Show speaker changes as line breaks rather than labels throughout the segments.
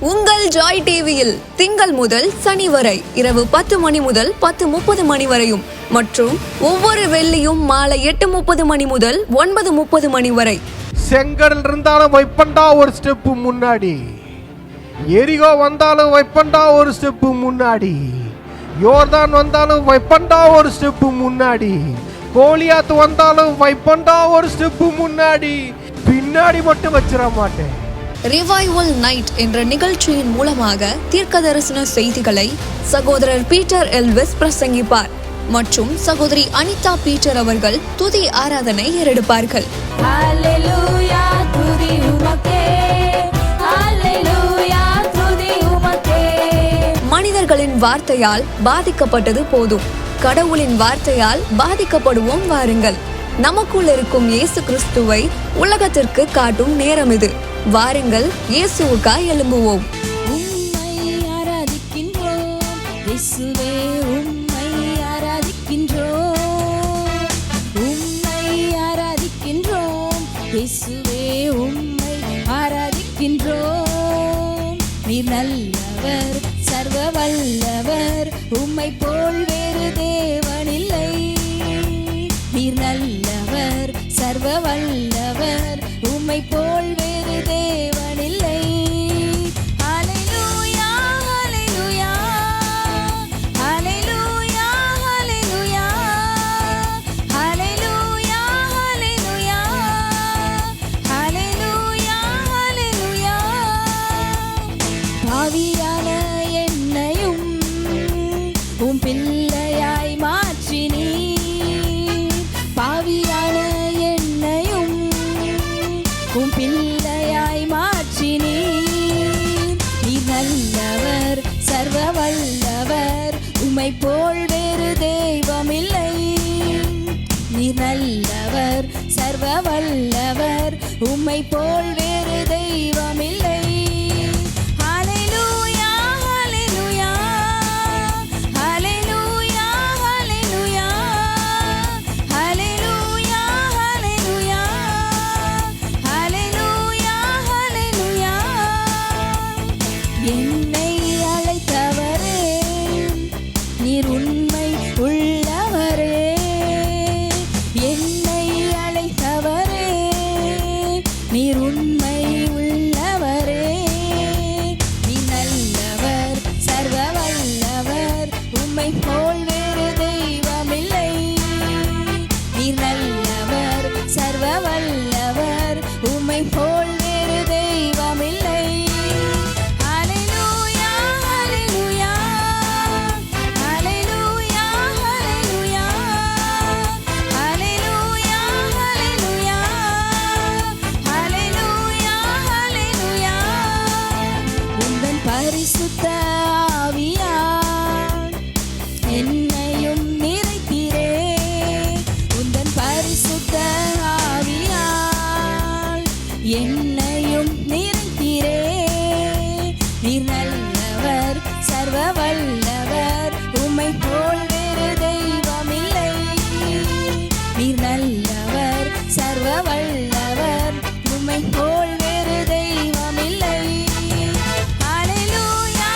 உங்கள் ஜாய் டிவியில் திங்கள் முதல் சனி வரை இரவு 10 மணி முதல் 10:30 மணி வரையும் மற்றும் ஒவ்வொரு வெள்ளியும் மாலை 8:30 மணி முதல் 9:30 மணி வரை.
செங்கடல் இருந்தாலும் வைப்பண்டா ஒரு ஸ்டெப்பு முன்னாடி, எரிகோ வந்தாலும் வைப்பண்டா ஒரு ஸ்டெப்பு முன்னாடி, யோர்தான் வந்தாலும் வைப்பண்டா ஒரு ஸ்டெப்பு முன்னாடி, கோலியாத்து வந்தாலும் வைப்பண்டா ஒரு ஸ்டெப்பு முன்னாடி, பின்னாடி மட்டும் வச்சிட மாட்டேன்.
ரிவைவல் நைட் என்ற நிகழ்ச்சியின் மூலமாக தீர்க்க தரிசன செய்திகளை சகோதரர் பீட்டர் எல்விஸ் பிரசங்கிப்பார் மற்றும் சகோதரி அனிதா பீட்டர் அவர்கள் துதி ஆராதனை ஏறெடுப்பார்கள். மனிதர்களின் வார்த்தையால் பாதிக்கப்பட்டது போதும், கடவுளின் வார்த்தையால் பாதிக்கப்படுவோம் வாருங்கள். நமக்குள் இருக்கும் இயேசு கிறிஸ்துவை உலகத்திற்கு காட்டும் நேரம் இது. வாருங்கள், இயேசுவுக்காய் எழும்புவோம்.
உம்மை ஆராதிக்கின்றோம் இயேசுவே, உம்மை ஆராதிக்கின்றோம், உம்மை ஆராதிக்கின்றோம் இயேசுவே, உம்மை ஆராதிக்கின்றோம். நீர் நல்லவர், சர்வ வல்லவர், உம்மை போல் வேறு தேவனில்லை. நீர் நல்லவர், சர்வ வல்லவர், உம்மை போல் வேறு தேவனில்லை. ஹல்லேலூயா ஹல்லேலூயா ஹல்லேலூயா ஹல்லேலூயா ஹல்லேலூயா ஹல்லேலூயா ஹல்லேலூயா ஹல்லேலூயா. பாவியான என்னையும் உம் பிள்ளையாய் மாற்றினீர், பாவியான என்னையும் உம் பிள்ளையாய் மாற்றினீர். நீர் நல்லவர், சர்வ வல்லவர், உம்மை போல் வேறு தெய்வமில்லை. நீர் நல்லவர், சர்வ வல்லவர், உம்மை போல் வேறு தெய்வமில்லை. ஹல்லேலூயா ஹல்லேலூயா ஹல்லேலூயா ஹல்லேலூயா ஹல்லேலூயா ஹல்லேலூயா ஹல்லேலூயா ஹல்லேலூயா. என்னை அழைத்தவரே, நீர் உண்மை உள்ளவரே. என்னை அழைத்தவரே, நீர் உண்மை உள்ளவரே. நீர் நல்லவர், சர்வ வல்லவர், உம்மை போல் வேறு தெய்வமில்லை. நீர் நல்லவர், சர்வ வல்லவர், உம்மை போல் வேறு தெய்வமில்லை. ஹல்லேலூயா ஹல்லேலூயா ஹல்லேலூயா ஹல்லேலூயா ஹல்லேலூயா ஹல்லேலூயா ஹல்லேலூயா ஹல்லேலூயா. உந்தன் பரிசுத்த ஆவியால் என்னையும் நிறைத்தீரே, உந்தன் பரிசுத்த ஆவியால் என்னையும் நிறைத்தீரே. நீர் நல்லவர், சர்வ வல்லவர், உம்மை போல் வேறு தெய்வமில்லை. நீர் நல்லவர், சர்வ வல்லவர், உம்மை போல் வேறு தெய்வமில்லை. ஹல்லேலூயா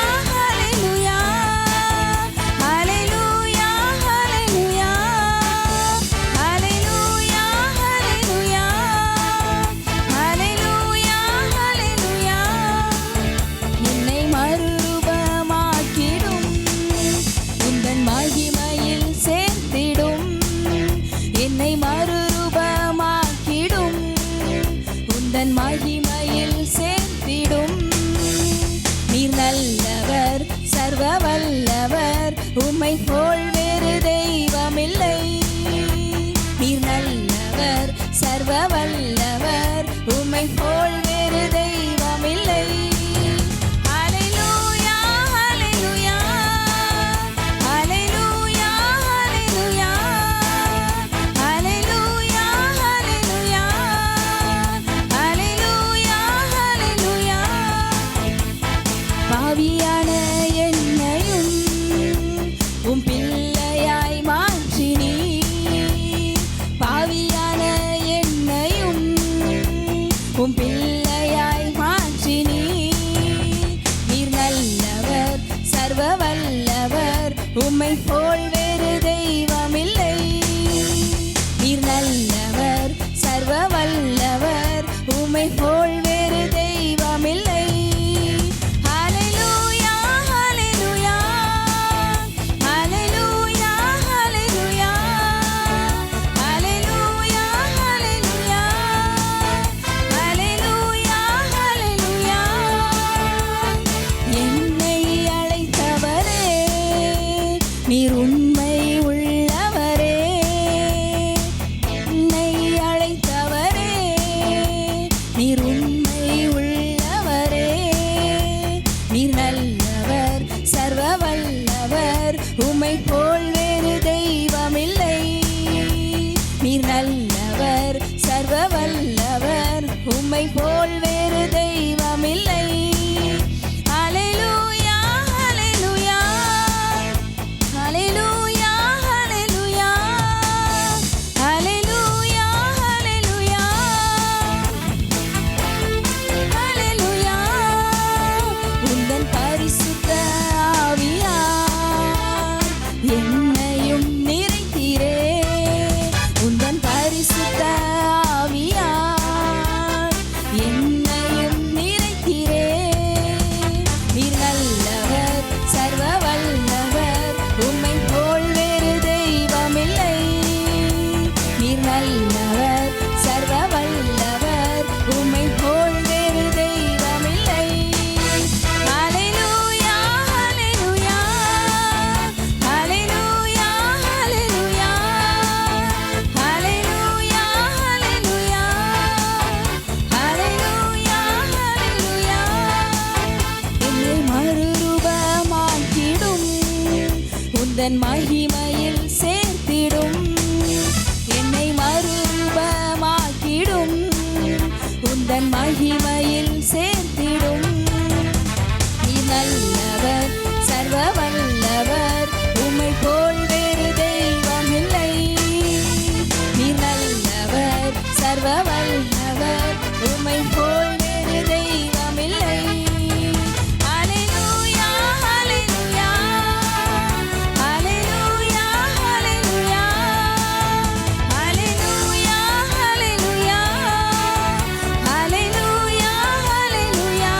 உம்மை போல் வேறு தெய்வமில்லை. நீர் நல்லவர், சர்வ வல்லவர், உம்மை போல் வேறு தெய்வமில்லை. ஹல்லேலூயா, ஹல்லேலூயா, ஹல்லேலூயா, ஹல்லேலூயா, ஹல்லேலூயா, ஹல்லேலூயா, ஹல்லேலூயா, ஹல்லேலூயா. என்னை அழைத்தவரே, நீர் உண்மை உள்ளவரே. என்னை அழைத்தவரே, நீர் உண்மை உள்ளவரே. நீர் நல்லவர், சர்வ வல்லவர், உம்மை போல் வேறு தெய்வமில்லை. நீர் நல்லவர், சர்வ வல்லவர், உம்மை போல் வேறு தெய்வமில்லை. ஹல்லேலூயா, ஹல்லேலூயா, ஹல்லேலூயா, ஹல்லேலூயா, ஹல்லேலூயா, ஹல்லேலூயா, ஹல்லேலூயா. உந்தன் பரிசுத்த ஆவியார் என்னையும் நிறைத்தீரே. உந்தன் பரிசுத்த ஆவியார் என்னையும் நிறைத்தீரே. நீர் நல்லவர், சர்வ வல்லவர், உம்மை போல் வேறு தெய்வமில்லை. நீர் நல்லவர், சர்வ வல்லவர், உம்மை போல் வேறு தெய்வமில்லை. ஹல்லேலூயா, ஹல்லேலூயா, ஹல்லேலூயா, ஹல்லேலூயா, ஹல்லேலூயா, ஹல்லேலூயா, ஹல்லேலூயா, ஹல்லேலூயா. என்னை மறுரூபமாக்கிடும், உந்தன் மகிமையில் சேர்த்திடும். என்னை மறுரூபமாக்கிடும், உந்தன் மகிமையில் சேர்த்திடும். நீர் நல்லவர், சர்வ வல்லவர், உம்மை போல் வேறு தெய்வமில்லை. நீர் நல்லவர், சர்வ வல்லவர், உம்மை போல் வேறு தெய்வமில்லை. ஹல்லேலூயா, ஹல்லேலூயா, ஹல்லேலூயா, ஹல்லேலூயா, ஹல்லேலூயா, ஹல்லேலூயா, ஹல்லேலூயா, ஹல்லேலூயா.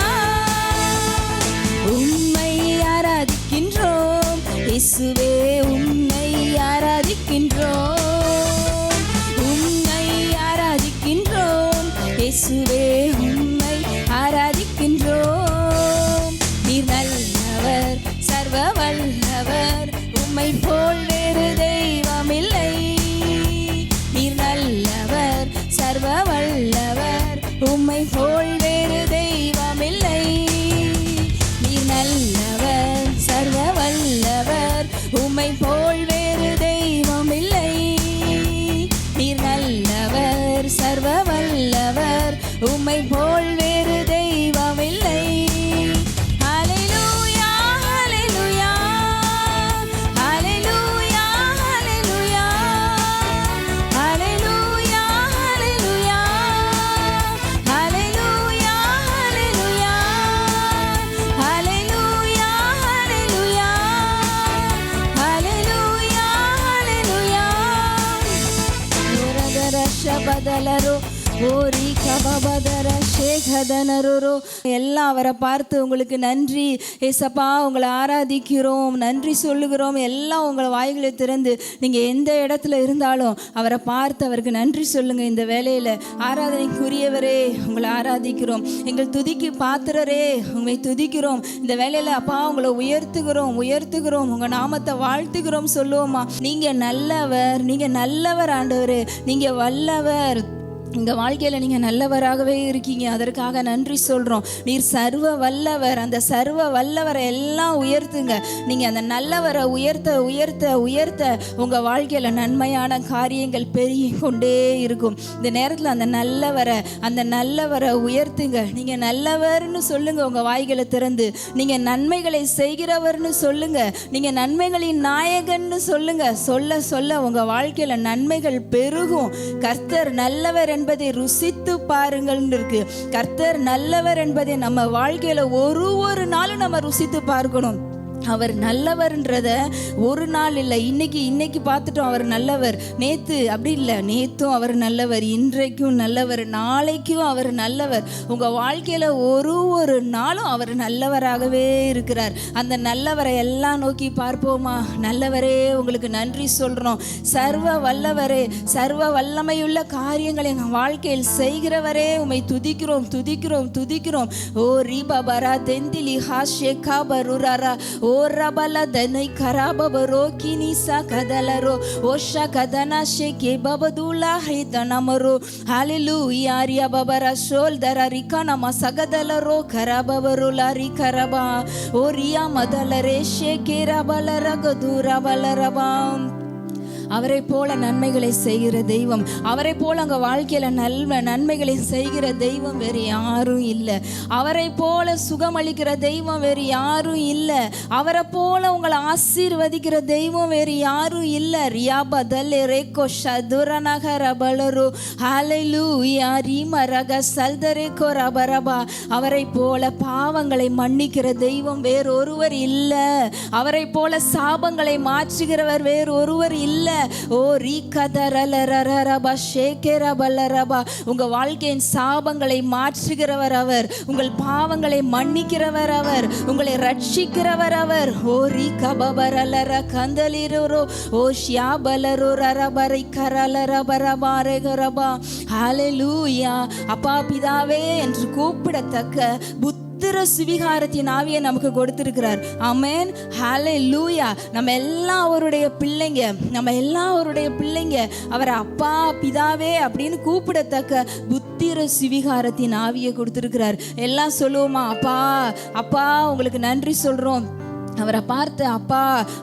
உம்மை ஆராதிக்கின்றோம் இயேசுவே, உம்மை ஆராதிக்கின்றோம். உம்மை ஆராதிக்கின்றோம் இயேசுவே, உம்மை ஆராதிக்கின்றோம். நீர் நல்லவர், சர்வ வல்லவர், உம்மை போல் வேறு தெய்வமில்லை. நீர் நல்லவர், சர்வ வல்லவர், உம்மை போல் வேறு தெய்வமில்லை. நீர் நல்லவர், சர்வ வல்லவர், உம்மை போல் வேறு தெய்வமில்லை. நீர் நல்லவர், சர்வ வல்லவர், உம்மை போல் வேறு தெய்வமில்லை. ஹல்லேலூயா, ஹல்லேலூயா, ஹல்லேலூயா, ஹல்லேலூயா, ஹல்லேலூயா, ஹல்லேலூயா, ஹல்லேலூயா, ஹல்லேலூயா, ஹல்லேலூயா, ஹல்லேலூயா, ஹல்லேலூயா, ஹல்லேலூயா. யோரதர ஷபதலரோ ஓரி கபபதர ஷேகதனரோ. எல்லாம் அவரை பார்த்து உங்களுக்கு நன்றி ஏசப்பா, உங்களை ஆராதிக்கிறோம், நன்றி சொல்லுகிறோம். எல்லாம் உங்களை வாய்களை திறந்து நீங்கள் எந்த இடத்துல இருந்தாலும் அவரை பார்த்து அவருக்கு நன்றி சொல்லுங்க. இந்த வேலையில் ஆராதனைக்குரியவரே உங்களை ஆராதிக்கிறோம். எங்கள் துதிக்கு பாத்திரரே உங்களை துதிக்கிறோம். இந்த வேலையில் அப்பா உங்களை உயர்த்துகிறோம், உயர்த்துகிறோம், உங்கள் நாமத்தை வாழ்த்துகிறோம் சொல்லுவோமா. நீங்கள் நல்லவர், நீங்கள் நல்லவர் ஆண்டவரே, நீங்கள் வல்லவர். எங்கள் வாழ்க்கையில் நீங்கள் நல்லவராகவே இருக்கீங்க, அதற்காக நன்றி சொல்கிறோம். நீர் சர்வ வல்லவர். அந்த சர்வ வல்லவரை எல்லாம் உயர்த்துங்க. நீங்கள் அந்த நல்லவரை உயர்த்த உயர்த்த உயர்த்த உங்கள் வாழ்க்கையில் நன்மையான காரியங்கள் பெருகி கொண்டே இருக்கும். இந்த நேரத்தில் அந்த நல்லவரை உயர்த்துங்க. நீங்கள் நல்லவர்னு சொல்லுங்கள் உங்கள் வாய்களை திறந்து. நீங்கள் நன்மைகளை செய்கிறவர்னு சொல்லுங்கள். நீங்கள் நன்மைகளின் நாயகன்னு சொல்லுங்கள். சொல்ல சொல்ல உங்கள் வாழ்க்கையில் நன்மைகள் பெருகும். கர்த்தர் நல்லவர் என்பதை ருசித்து பாருங்கள் இருக்கு. கர்த்தர் நல்லவர் என்பதை நம்ம வாழ்க்கையில ஒரு நாளும் நம்ம ருசித்து பார்க்கணும். அவர் நல்லவர்ன்றத ஒரு நாள் இல்லை, இன்னைக்கு பார்த்துட்டோம் அவர் நல்லவர், நேத்து அப்படி இல்லை, நேத்தும் அவர் நல்லவர், இன்றைக்கும் நல்லவர், நாளைக்கும் அவர் நல்லவர். உங்க வாழ்க்கையில ஒரு நாளும் அவர் நல்லவராகவே இருக்கிறார். அந்த நல்லவரை எல்லாம் நோக்கி பார்ப்போமா? நல்லவரே உங்களுக்கு நன்றி சொல்றோம். சர்வ வல்லவரே, சர்வ வல்லமையுள்ள காரியங்களை எங்கள் வாழ்க்கையில் செய்கிறவரே உம்மை துதிக்கிறோம் துதிக்கிறோம் துதிக்கிறோம். ஓ ரீபபரா தெந்திலி ஹாஷே காபருரா ஓ ரபல தனை கராபபரோ கினிசா கதலரோ ஓஷா கதனா ஷேகே பபதுலா ஹைதனமரோ ஹalleluya ரியா பபரா ஷோல் தர ரிகானா மசகதலரோ கராபபருலா ரிகரபா ஓ ரியா மதலரே ஷேகே ரபல ரகதுரா பலரபா. அவரை போல நன்மைகளை செய்கிற தெய்வம், அவரை போல அங்கே வாழ்க்கையில நன்மைகளை செய்கிற தெய்வம் வேறு யாரும் இல்லை. அவரை போல சுகமளிக்கிற தெய்வம் வேறு யாரும் இல்லை. அவரை போல உங்களை ஆசீர்வதிக்கிற தெய்வம் வேறு யாரும் இல்லை. ரியாபதல் ரேகோ ஷதுரநகர பலரு ஹalleluya ரீமரக சல்தரேகோ ரபரபா. அவரை போல பாவங்களை மன்னிக்கிற தெய்வம் வேறொருவர் இல்லை. அவரை போல சாபங்களை மாற்றுகிறவர் வேறொருவர் இல்லை. ஓ ரீகதரலரரபா ஷேகரபலரபா. உங்க வாழ்க்கையின் சாபங்களை மாற்றுகிறவர் அவர், உங்கள் பாவங்களை மன்னிக்கிறவர் அவர், உங்களை ரட்சிக்கிறவர் அவர். ஓ ரீகபபரலர கந்தலிரோ ஓ ஷியாபலரோ ரரபரை கரலரபரபாரேகரபா. ஹalleluya. அப்பா பிதாவே என்று கூப்பிடத்தக்க புத்திர சுவிகாரத்தின் ஆவியை நமக்கு கொடுத்திருக்கிறார். ஆமென், ஹalleluya. நம்ம எல்லாம் அவருடைய பிள்ளைங்க, நம்ம எல்லாம் அவருடைய பிள்ளைங்க. அவர் அப்பா பிதாவே அப்படின்னு கூப்பிடத்தக்க புத்திர சுவிகாரத்தின் ஆவியை கொடுத்திருக்கிறார். எல்லாம் சொல்லுவோமா? அப்பா அப்பா உங்களுக்கு நன்றி சொல்றோம். அவரை பார்த்து அப்பா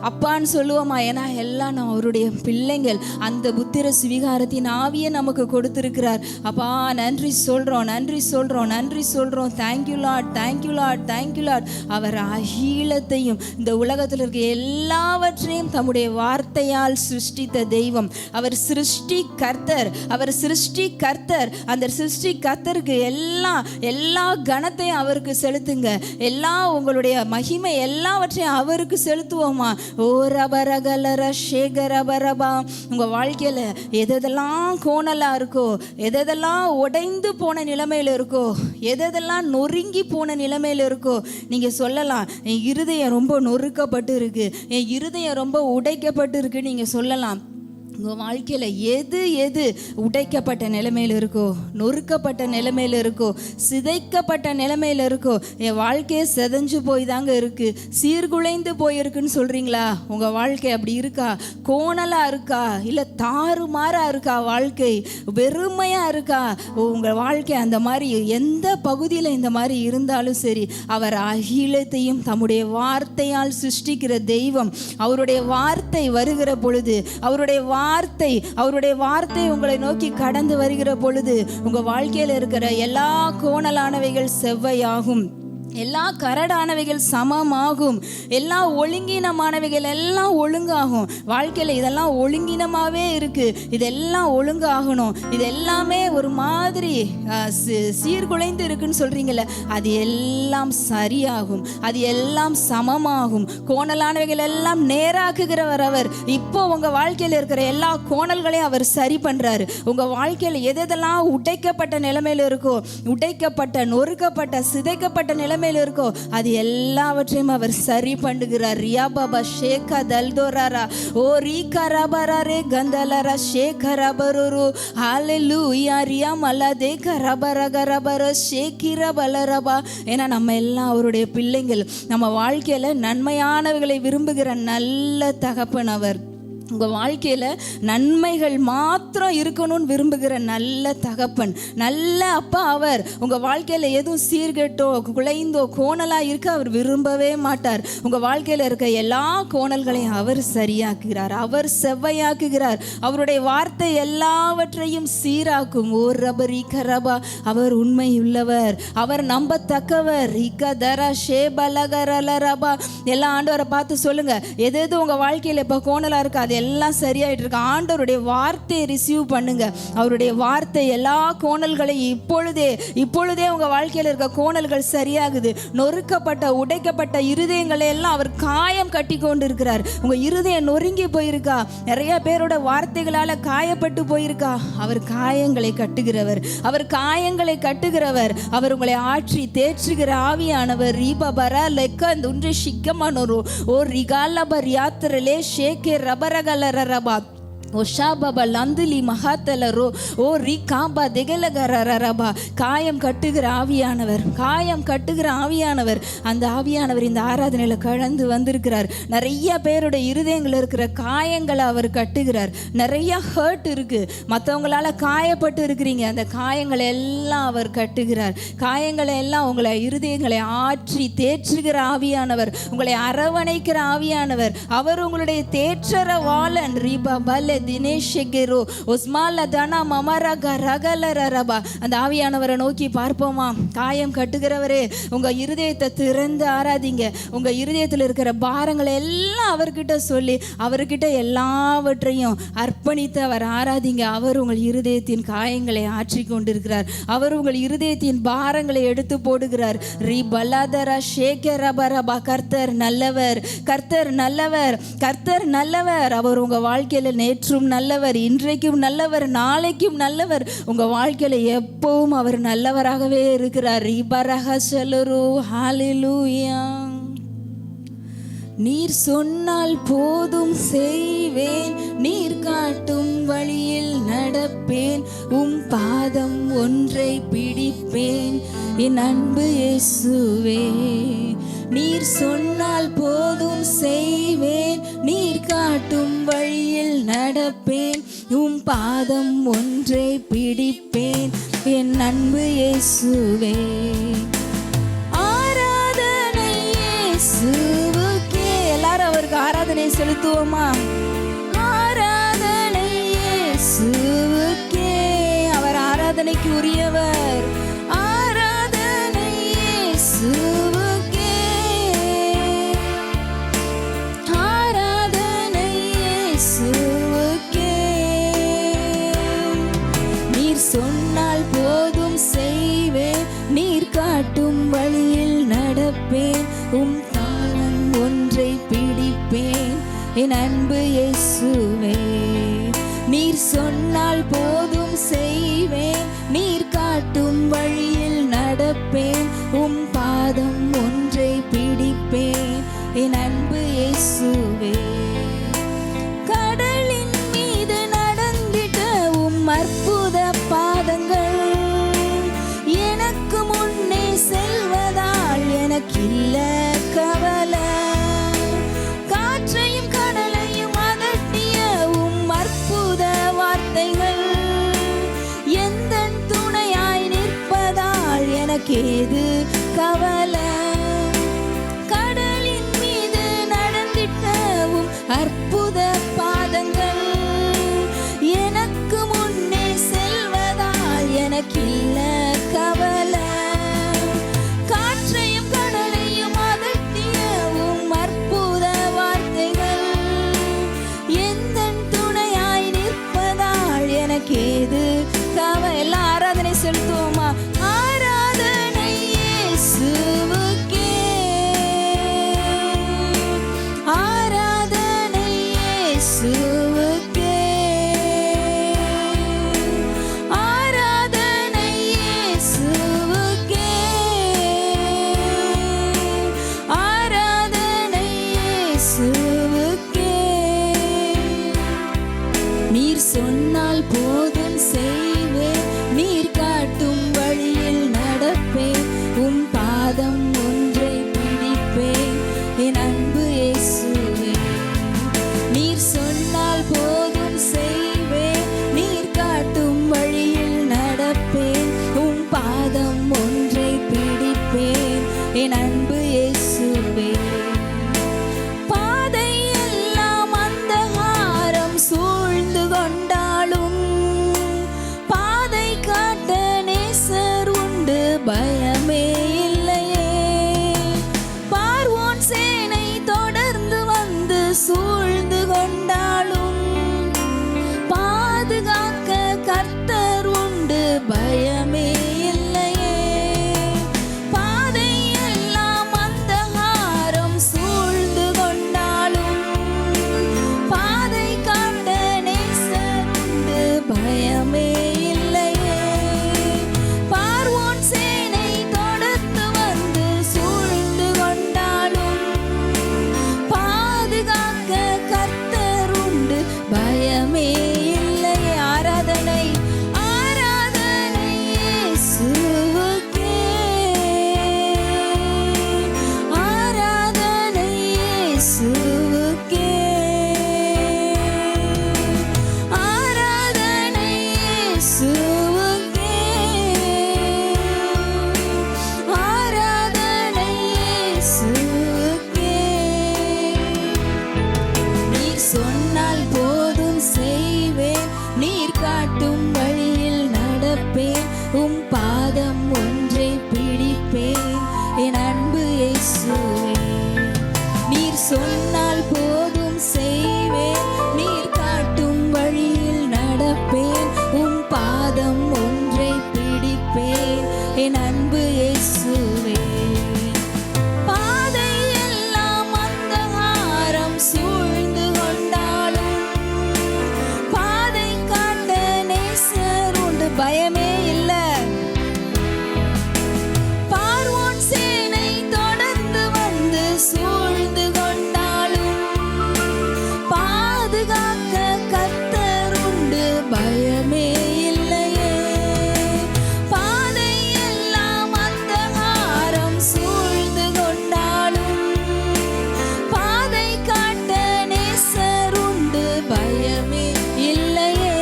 அப்பான்னு சொல்லுவோமா? ஏன்னா எல்லாம் நான் அவருடைய பிள்ளைங்கள். அந்த புத்திர சுவிகாரத்தின் ஆவியை நமக்கு கொடுத்திருக்கிறார். அப்பா நன்றி சொல்றோம் நன்றி சொல்றோம் நன்றி சொல்றோம். Thank you lord thank you lord thank you lord. அவர் அகிலத்தையும் இந்த உலகத்தில் இருக்க எல்லாவற்றையும் தம்முடைய வார்த்தையால் சிருஷ்டித்த தெய்வம். அவர் சிருஷ்டி கர்த்தர், அவர் சிருஷ்டி கர்த்தர். அந்த சிருஷ்டி கர்த்தருக்கு எல்லா கணத்தையும் அவருக்கு செலுத்துங்க. உங்களுடைய மகிமை எல்லாவற்றையும் அவருக்கு செலுத்துவோமா? ஓ ரபரகலர ஷேகரபரபா. உங்க வாழ்க்கையில எதெல்லாம் கோணலா இருக்கோ, எதெல்லாம் உடைந்து போன நிலைமையில இருக்கோ, எதெல்லாம் நொறுங்கி போன நிலைமையில இருக்கோ, நீங்க சொல்லலாம் என் இருதயம் ரொம்ப நொறுக்கப்பட்டு இருக்கு, என் இருதயம் ரொம்ப உடைக்கப்பட்டு இருக்கு. நீங்க சொல்லலாம். உங்கள் வாழ்க்கையில் எது உடைக்கப்பட்ட நிலைமையில் இருக்கோ, நொறுக்கப்பட்ட நிலைமையில் இருக்கோ, சிதைக்கப்பட்ட நிலைமையில் இருக்கோ, என் வாழ்க்கையை செதஞ்சு போய் தாங்க இருக்குது, சீர்குலைந்து போயிருக்குன்னு சொல்கிறீங்களா? உங்கள் வாழ்க்கை அப்படி இருக்கா? கோணலாக இருக்கா? இல்லை தாறுமாறாக இருக்கா? வாழ்க்கை வெறுமையாக இருக்கா? உங்கள் வாழ்க்கை அந்த மாதிரி எந்த பகுதியில் இந்த மாதிரி இருந்தாலும் சரி, அவர் அகிலத்தையும் தம்முடைய வார்த்தையால் சிருஷ்டிக்கிற தெய்வம். அவருடைய வார்த்தை வருகிற பொழுது, அவருடைய வார்த்தை உங்களை நோக்கி கடந்து வருகிற பொழுது, உங்க வாழ்க்கையில இருக்கிற எல்லா கோணலானவைகள் செவ்வையாகும், எல்லா கரடானவைகள் சமமாகும், எல்லா ஒழுங்கீனமானவைகள் எல்லாம் ஒழுங்காகும். வாழ்க்கையில் இதெல்லாம் ஒழுங்கீனமாகவே இருக்குது, இதெல்லாம் ஒழுங்காகணும். இது எல்லாமே ஒரு மாதிரி சீர்குலைந்து இருக்குன்னு சொல்கிறீங்களே, அது எல்லாம் சரியாகும், அது எல்லாம் சமமாகும். கோணலானவைகள் எல்லாம் நேராக்குகிறவர் அவர். இப்போ உங்கள் வாழ்க்கையில் இருக்கிற எல்லா கோணல்களையும் அவர் சரி பண்ணுறாரு. உங்கள் வாழ்க்கையில் எதெல்லாம் உடைக்கப்பட்ட நிலைமையில் இருக்கோ, உடைக்கப்பட்ட நொறுக்கப்பட்ட சிதைக்கப்பட்ட நிலைமையில் இருக்கோ, அது எல்லாவற்றையும் அவர் சரி பண்ணுகிறார். ரியாபாபா ஷேகா தல்தோராரா ஓ ரீகரபரரே கந்தலரா ஷேகரபரு ஹalleluya ரியா மலதே கரபரகரபர ஷேகிரபலரபா. ஏன்னா நம்ம எல்லாம் அவருடைய பிள்ளைங்கள். நம்ம வாழ்க்கையில நன்மையானவைகளை விரும்புகிற நல்ல தகப்பன் அவர். உங்கள் வாழ்க்கையில் நன்மைகள் மாத்திரம் இருக்கணும்னு விரும்புகிற நல்ல தகப்பன், நல்ல அப்பா அவர். உங்கள் வாழ்க்கையில் எதுவும் சீர்கெட்டோ குலைந்தோ கோணலாக இருக்க அவர் விரும்பவே மாட்டார். உங்கள் வாழ்க்கையில் இருக்க எல்லா கோணல்களையும் அவர் சரியாக்குகிறார், அவர் செவ்வையாக்குகிறார். அவருடைய வார்த்தை எல்லாவற்றையும் சீராக்கும். ஓ ரபரி கரபா. அவர் உண்மையுள்ளவர், அவர் நம்பத்தக்கவர். இக்கதரா ஷேபலகரலரபா. எல்லா ஆண்டவரை பார்த்து சொல்லுங்க, எது உங்கள் வாழ்க்கையில் இப்போ கோணலாக இருக்கா அது எல்லாம் சரியாயிட்டு இருக்கு. ஆண்டவருடைய வார்த்தையை ரிசீவ் பண்ணுங்க. அவருடைய வார்த்தை எல்லா கோணல்களையும் இப்பொழுதே உங்க வாழ்க்கையில் இருக்க கோணல்கள் சரியாகுது. நொறுக்கப்பட்ட உடைக்கப்பட்ட இருதயங்களை எல்லாம் அவர் காயம் கட்டி கொண்டு இருக்கிறார். உங்க இருதயம் நொறுங்கி போயிருக்கா? நிறைய பேரோட வார்த்தைகளால காயப்பட்டு போயிருக்கா? அவர் காயங்களை கட்டுகிறவர். அவர் உங்களை ஆற்றி தேற்றுகிற ஆவியானவர். ரீபபரா லெக்க துன்று சிக்கமனோரு ஓ ரிகாலபர் யாத்திரலே ஷேகே ரபரகலரபா ஒஷாபபா லந்துலி மகாத்தலரோ ஓ ரி காம்பா திகலகரரபா. காயம் கட்டுகிற ஆவியானவர் அந்த ஆவியானவர் இந்த ஆராதனையில் கலந்து வந்திருக்கிறார். நிறைய பேருடைய இருதயங்கள் இருக்கிற காயங்களை அவர் கட்டுகிறார். நிறைய ஹர்ட் இருக்கு, மற்றவங்களால காயப்பட்டு இருக்கிறீங்க. அந்த காயங்களை எல்லாம் அவர் கட்டுகிறார். காயங்களை எல்லாம் உங்களை இருதயங்களை ஆற்றி தேற்றுகிற ஆவியானவர், உங்களை அரவணைக்கிற ஆவியானவர். அவர் உங்களுடைய தேற்றரவாளன். ரீபா பல தினேஷெகெரோ ஒஸ்மால தனா மமரக ரகலரபா. அந்த ஆவியானவரை நோக்கி பார்ப்போமா? காயம் கட்டுகிறவரே, உங்க இருதயத்தை திறந்து ஆராதிங்க. உங்க இருதயத்தில் இருக்கிற பாரங்களை எல்லாம் அவர்கிட்ட சொல்லி அவர்கிட்ட எல்லாவற்றையும் அர்ப்பணித்து அவர் ஆராதிங்க. அவர் உங்கள் இருதயத்தின் காயங்களை ஆற்றி கொண்டிருக்கிறார். அவர் உங்கள் இருதயத்தின் பாரங்களை எடுத்து போடுகிறார். ரி பலாதரா ஷேகரபரபா. கர்த்தர் நல்லவர், கர்த்தர் நல்லவர், கர்த்தர் நல்லவர். அவர் உங்க வாழ்க்கையில நேற்றும் நல்லவர், இன்றைக்கும் நல்லவர், நாளைக்கும் நல்லவர். உங்க வாழ்க்கையில எப்பவும் அவர் நல்லவராகவே இருக்கிறார். ஹalleluya. நீர் சொன்னால் போதும் செய்வேன், நீர் காட்டும் வழியில் நடப்பேன், பாதம் ஒன்றை பிடிப்பேன், என் அன்பு இயேசுவே. நீர் சொன்னால் போதும் செய்வேன், நீர் காட்டும் வழியில் நடப்பேன், பாதம் ஒன்றை பிடிப்பேன், என் அன்பு இயேசுவே. ஆராதனை இயேசுவுக்கே. எல்லாரும் அவருக்கு ஆராதனை செலுத்துவோமா? ஆராதனை இயேசுவுக்கே. அவர் ஆராதனைக்கு உரியவர். ஆராதனை இயேசுவுக்கே. ஆராதனை இயேசுவுக்கே. நீர் சொன்னால் போதும் செய்வேன், நீர் காட்டும் வழியில் நடப்பேன், தாளம் ஒன்றை பிடிப்பேன், என் அன்பு இயேசுவே. நீர் சொன்னால் போதும் செய்வேன், நீர் காட்டும் வழியில் நடப்பேன், பாதம் ஒன்றை பிடிப்பேன், என் அன்பு இயேசுவே. கடலின் மீது நடந்திட்ட அற்புத பாதங்கள் எனக்கு முன்னே செல்வதால் எனக்கில்ல கவலை. காற்றையும் கடலையும் அதட்டிய அற்புத வார்த்தைகள் எந்தன் துணையாய் நிற்பதால் எனக்கேது கவலை. கடலின் மீது நடந்திட்ட அற்புத பாதங்கள் எனக்கு முன்னே செல்வதால் எனக்கில்ல கவலை. காற்றையும் கடலையும் அதட்டிய அற்புத வார்த்தைகள் எந்தன் துணையாய் நிற்பதால் எனக்கேது கவலை. எல்லாம் ஆராதனை செலுத்துவோமா? ஆராதனை இயேசுவுக்கே. ஆராதனை இயேசுவுக்கே. ஆராதனை இயேசுவுக்கே. ஆராதனை இயேசுவுக்கே. நீர் சொன்னால் போதும் செய்வேன், நீர் காட்டும் வழியில் நடப்பேன், பாதம் ஒன்றை பிடிப்பேன், என் அன்பு இயேசுவே. நீர் சொன்னால் போதும் செய்வேன், நீர் காட்டும் வழியில் நடப்பேன், பாதம் ஒன்றை பிடிப்பேன், என் அன்பு இயேசுவே. பாதை எல்லாம் அந்தகாரம் சூழ்ந்து கொண்டாலும் பாதை காட்ட நேசர் உண்டு, பயமே இல்லையே. பார்வோன் சேனை தொடர்ந்து வந்து சூழ்ந்து கொண்டாலும் சொன்னால் போதும் செய்வேன், நீர் காட்டும் வழியில் நடப்பேன், உம் பாதம் ஒன்றை பிடிப்பேன், என் அன்பு இயேசுவே. பாதை எல்லாம் அந்தகாரம் சூழ்ந்து கொண்டாலும் பாதை காட்ட நேசர் உண்டு, பயமே இல்லை. பார்வோன் சேனை தொடர்ந்து வந்து சூழ்ந்து கொண்டாலும் பாதுகாக்க கர்த்தர் உண்டு, பயமே இல்லையே. பாதை எல்லாம் அந்தகாரம் சூழ்ந்து கொண்டாலும் பாதை காட்ட நேசர் உண்டு, பயமே இல்லையே.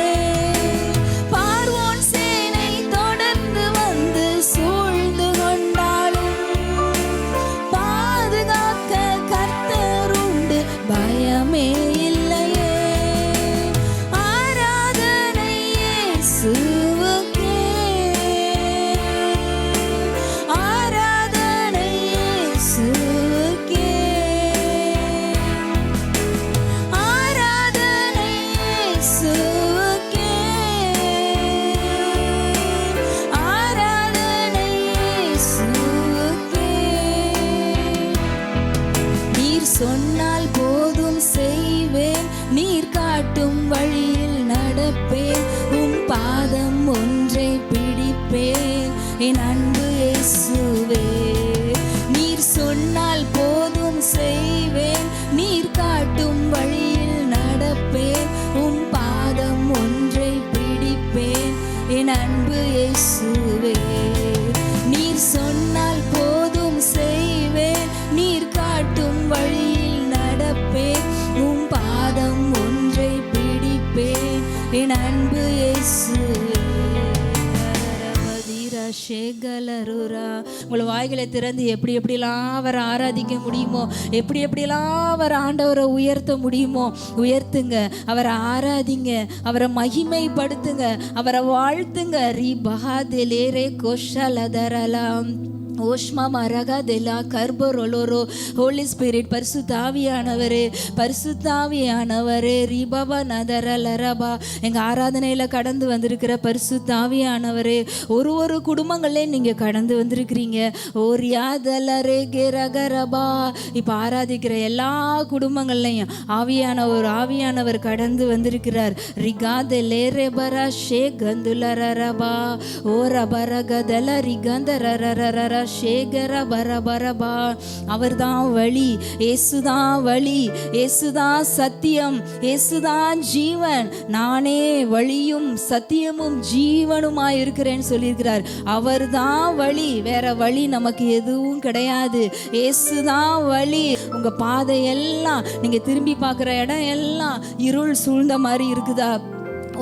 பார்வோன் சேனை தொடர்ந்து வந்து சூழ்ந்து கொண்டாலும் பாதுகாக்க கர்த்தர் உண்டு, பயமே இல்லையே. ஆராதனை இயேசுவுக்கே, ஆராதனை இயேசுவுக்கே, ஆராதனை இயேசுவுக்கே, ஆராதனை இயேசுவுக்கே. நீர் சொன்னால் போதும் செய்வேன், நீர் காட்டும் வழியில் நடப்பேன், உம் பாதம் ஒன்றை பிடிப்பேன், என் அன்பு இயேசுவே. நீர் சொன்னால் போதும் செய்வேன், நீர் காட்டும் வழியில் நடப்பேன், உம் பாதம் ஒன்றை பிடிப்பேன், என் அன்பு இயேசுவே. நீர் சொன்னால் போதும் செய்வேன், நீர் காட்டும் வழியில் நடப்பேன், உம் பாதம் ஒன்றை பிடிப்பேன், என் அன்பு இயேசுவே. உங்களை வாய்களை திறந்து எப்படி எப்படிலாம் அவரை ஆராதிக்க முடியுமோ, எப்படி எப்படிலாம் அவர் ஆண்டவரை உயர்த்த முடியுமோ உயர்த்துங்க, அவரை ஆராதிங்க, அவரை மகிமைப்படுத்துங்க, அவரை வாழ்த்துங்க. ரீ பஹாதெலேரே கோஷலதரலாம் ஓஷ்மா மரகா தெலா கர்பொரொலோரோ. ஹோலி ஸ்பிரிட், பரிசுத்தாவியானவரே, பரிசுத்தாவியானவரே, ரீபாபா நதரலரபா. எங்கள் ஆராதனையில் கடந்து வந்திருக்கிற பரிசுத்தாவியானவரே, ஒரு ஒரு குடும்பங்கள்லேயும் நீங்கள் கடந்து வந்திருக்கிறீங்க. ஓரியாதலரே கெரகரபா. இப்போ ஆராதிக்கிற எல்லா குடும்பங்கள்லையும் ஆவியானவர் கடந்து வந்திருக்கிறார். ரிகாதே லேரேபரா ஷே கந்துலரபா. ஓ ரபரகதல ரிகந்தரரரரா சேகர பரபரபா. அவர்தான் வழி, இயேசுதான் வழி, இயேசுதான் சத்தியம், இயேசுதான் ஜீவன். நானே வழியும் சத்தியமும் ஜீவனுமாய் இருக்கிறேன்னு சொல்லியிருக்கிறார். அவர்தான் வழி, வேற வழி நமக்கு எதுவும் கிடையாது. இயேசுதான் வழி. உங்க பாதை எல்லாம், நீங்க திரும்பி பார்க்குற இடம் எல்லாம் இருள் சூழ்ந்த மாதிரி இருக்குதா?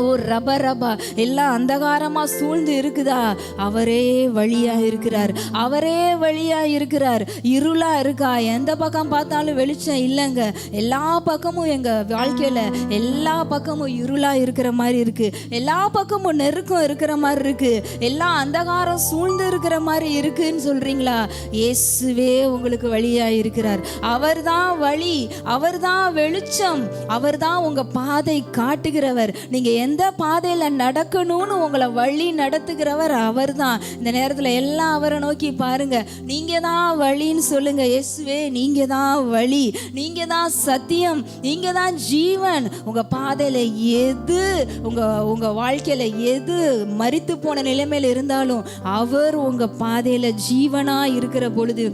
ஓ ரபரபா, எல்லாம் அந்தகாரமாக சூழ்ந்து இருக்குதா? அவரே வழியாக இருக்கிறார், அவரே வழியாக இருக்கிறார். இருளாக இருக்கா? எந்த பக்கம் பார்த்தாலும் வெளிச்சம் இல்லைங்க. எல்லா பக்கமும் எங்கள் வாழ்க்கையில் எல்லா பக்கமும் இருளாக இருக்கிற மாதிரி இருக்குது, எல்லா பக்கமும் நெருக்கம் இருக்கிற மாதிரி இருக்குது, எல்லாம் அந்தகாரம் சூழ்ந்து இருக்கிற மாதிரி இருக்குன்னு சொல்கிறீங்களா? இயேசுவே உங்களுக்கு வழியாக இருக்கிறார். அவர்தான் வழி, அவர்தான் வெளிச்சம், அவர்தான் உங்கள் பாதை காட்டுகிறவர். நீங்கள் எந்த பாதையில் நடக்கணும்னு உங்களை வழி நடத்துகிறவர் அவர்தான். இந்த நேரத்தில் எல்லாம் அவரை நோக்கி பாருங்க. நீங்க தான் வழின்னு சொல்லுங்க. இயேசுவே நீங்க தான் வழி, நீங்க தான் சத்தியம், நீங்க தான் ஜீவன். உங்க பாதையில எது, உங்க வாழ்க்கையில எது மரித்து போன நிலைமையில இருந்தாலும் அவர் உங்க பாதையில ஜீவனா இருக்கிற பொழுது,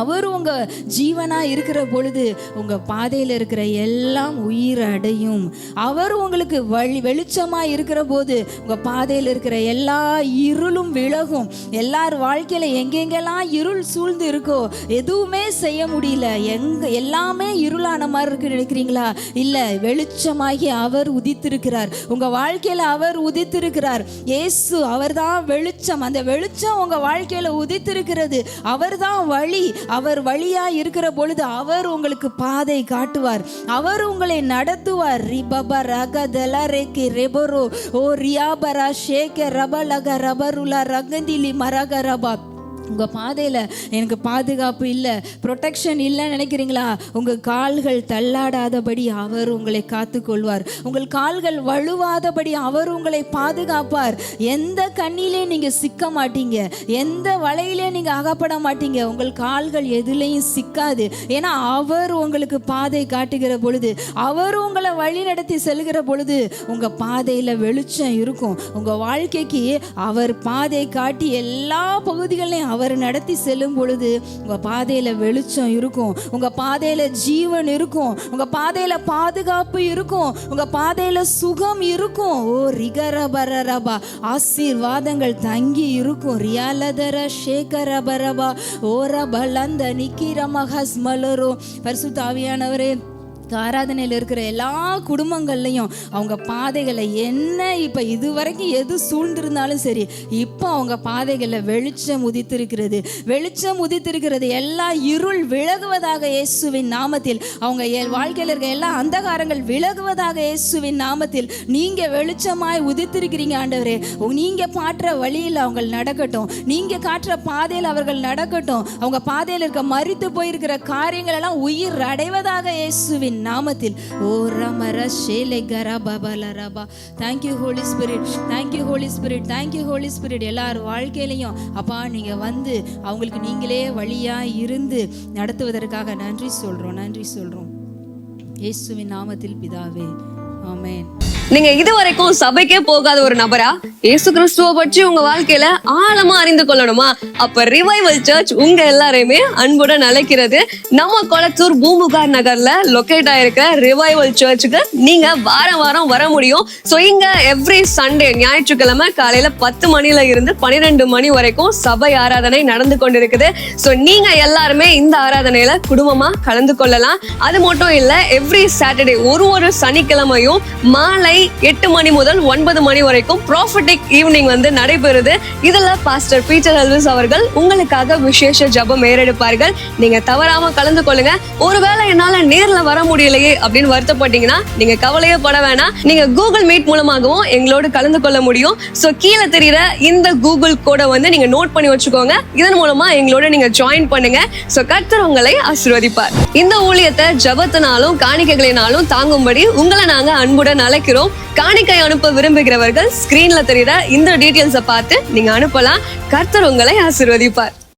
அவர் உங்க ஜீவனா இருக்கிற பொழுது உங்க பாதையில இருக்கிற எல்லாம் உயிர் அடையும். அவர் உங்களுக்கு வெளிச்சமா இருக்கிற போது உங்க பாதையில இருக்கிற எல்லா இருளும் விலகும். எல்லார் வாழ்க்கையில எங்கெங்கெல்லாம் இருள் சூழ்ந்து இருக்கோ எதுவுமே செய்ய முடியல, எல்லாமே இருளான மாதிரி இருக்கு நினைக்கிறீங்களா? இல்ல, வெளிச்சமாகி அவர் உதித்திருக்கிறார். உங்க வாழ்க்கையில அவர் உதித்திருக்கிறார். இயேசு அவர்தான் வெளிச்சம். அந்த வெளிச்சம் உங்க வாழ்க்கையில உதித்திருக்கிறது. அவர்தான் வழி. அவர் வழியா இருக்கிற பொழுது அவர் உங்களுக்கு பாதை காட்டுவார், அவர் உங்களை நடத்துவார். ரிபபா ரகதல ரேகி ரெபரோ ஓ ரியாபரா ஷேகே ரபலக ரபருலா ரகந்திலி மரகரபா. உங்கள் பாதையில் எனக்கு பாதுகாப்பு இல்லை, ப்ரொடெக்ஷன் இல்லைன்னு நினைக்கிறீங்களா? உங்கள் கால்கள் தள்ளாடாதபடி அவர் உங்களை காத்துக்கொள்வார். உங்கள் கால்கள் வழுவாதபடி அவர் உங்களை பாதுகாப்பார். எந்த கண்ணிலே நீங்கள் சிக்க மாட்டீங்க, எந்த வலையிலே நீங்கள் அகப்பட மாட்டீங்க. உங்கள் கால்கள் எதுலேயும் சிக்காது. ஏன்னா அவர் உங்களுக்கு பாதை காட்டுகிற பொழுது, அவர் உங்களை வழி நடத்தி செல்கிற பொழுது உங்கள் பாதையில் வெளிச்சம் இருக்கும். உங்கள் வாழ்க்கைக்கு அவர் பாதை காட்டி எல்லா பகுதிகளையும் அவர் நடத்தி செல்லும் பொழுது உங்க பாதையில வெளிச்சம் இருக்கும், உங்க பாதையில ஜீவன் இருக்கும், உங்க பாதையில பாதுகாப்பு இருக்கும், உங்க பாதையில சுகம் இருக்கும். ஓ ரிகரபரபா, ஆசீர்வாதங்கள் தங்கி இருக்கும். ரியாலதர ஷேகரபரபா ஓரபலந்த நிக்கிரமஹஸ்மலரோ. பரிசுத்த ஆவியானவரே, ஆராதனையில் இருக்கிற எல்லா குடும்பங்கள்லையும் அவங்க பாதைகளை என்ன இப்போ இதுவரைக்கும் எது சூழ்ந்திருந்தாலும் சரி, இப்போ அவங்க பாதைகளில் வெளிச்சம் உதித்திருக்கிறது, வெளிச்சம் உதித்திருக்கிறது. எல்லா இருள் விலகுவதாக இயேசுவின் நாமத்தில். அவங்க வாழ்க்கையில் இருக்க எல்லா அந்தகாரங்கள் விலகுவதாக இயேசுவின் நாமத்தில். நீங்கள் வெளிச்சமாய் உதித்திருக்கிறீங்க ஆண்டவரே. நீங்கள் பாற்ற வழியில் அவங்க நடக்கட்டும், நீங்கள் காட்டுற பாதையில் அவர்கள் நடக்கட்டும். அவங்க பாதையில் இருக்க மரித்து போயிருக்கிற காரியங்கள் எல்லாம் உயிர் அடைவதாக இயேசுவின் நாமத்தில். ஓ ரமர ஷேலே கரபபலரபா. Thank you Holy Spirit, thank you Holy Spirit, thank you Holy Spirit. எல்லார் வாழ்க்கையிலையும் அப்பா நீங்க வந்து அவங்களுக்கு நீங்களே வழியா இருந்து நடத்துவதற்காக நன்றி சொல்றோம், நன்றி சொல்றோம். இயேசுவின் நாமத்தில் பிதாவே, ஆமென்.
நீங்க இதுவரைக்கும் சபைக்கே போகாத ஒரு நபரா இயேசு கிறிஸ்துவ பற்றி உங்க வாழ்க்கையில ஆழமா அறிந்து கொள்ளணுமா? அப்ப ரிவைவல் சர்ச் உங்க எல்லாரையுமே அன்புடன் அழைக்கிறது. நம்ம கொளத்தூர் பூம்புகார் நகர்ல லொகேட் ஆயிருக்கிற ரிவைவல் சர்ச்சுக்கு நீங்க வாரம் வாரம் வர முடியும். சோ இங்க எவ்ரி சண்டே ஞாயிற்றுக்கிழமை காலையில 10 மணில இருந்து 12 மணி வரைக்கும் சபை ஆராதனை நடந்து கொண்டிருக்குது. சோ நீங்க எல்லாருமே இந்த ஆராதனையில குடும்பமா கலந்து கொள்ளலாம். அது மட்டும் இல்ல, எவ்ரி சாட்டர்டே ஒரு சனிக்கிழமையும் மாலை 8 மணி முதல் 9 மணி வரைக்கும் ப்ராஃபட்டிக் ஈவினிங் வந்து நடைபெறுது. இதுல பாஸ்டர் பீட்டர் எல்விஸ் அவர்கள் உங்களுக்காக விசேஷ ஜெபம் ஏறெடுப்பார்கள். நீங்க தவறாம கலந்து கொள்ளுங்க. ஒருவேளை என்னால நேர்ல வர முடியலையே அப்படின்னு வருத்தப்பட்டீங்கன்னா நீங்க கவலையே பட வேணாம். நீங்க கூகுள் மீட் மூலமாகவும் எங்களோடு கலந்து கொள்ள முடியும். சோ கீழே தெரியுற இந்த கூகுள் கோடை வந்து நீங்க நோட் பண்ணி வச்சுக்கோங்க. இதன் மூலமா எங்களோட நீங்க ஜாயின் பண்ணுங்க. சோ கர்த்தர் உங்களை ஆசீர்வதிப்பார். இந்த ஊழியத்தை ஜெபத்தினாலும் காணிக்கைகளினாலும் தாங்கும்படி உங்களை நாங்க அன்புடன் அழைக்கிறோம். காணிக்கை அனுப்ப விரும்புகிறவர்கள் ஸ்கிரீன்ல தெரியுற இந்த டீடைல்ஸை பார்த்து நீங்க அனுப்பலாம். கர்த்தர் உங்களை ஆசீர்வதிப்பார்.